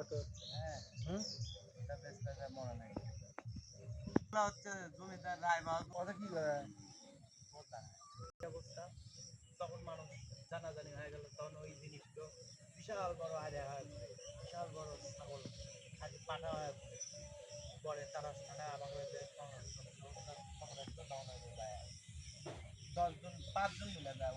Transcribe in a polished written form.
তোর? হ্যাঁ, হুম? এটা বেচতে যায় মনে নাই। না হচ্ছে জমিদার রায় বাহাদুর কথা কি করে? কোথায়? কি অবস্থা? তখন মানুষ জানাজানি হয়ে গেল, তখন ওই জিনিসগুলো বিশাল বড় আইডিয়া হয়ে পড়ে, বিশাল বড় ছাগল খালি পাঠা হয়ে পড়ে। পরে তারা থানা আমাদের যে সংরক্ষণ সংস্থা সংরক্ষণ 10 জন 5 জন মিলে যায়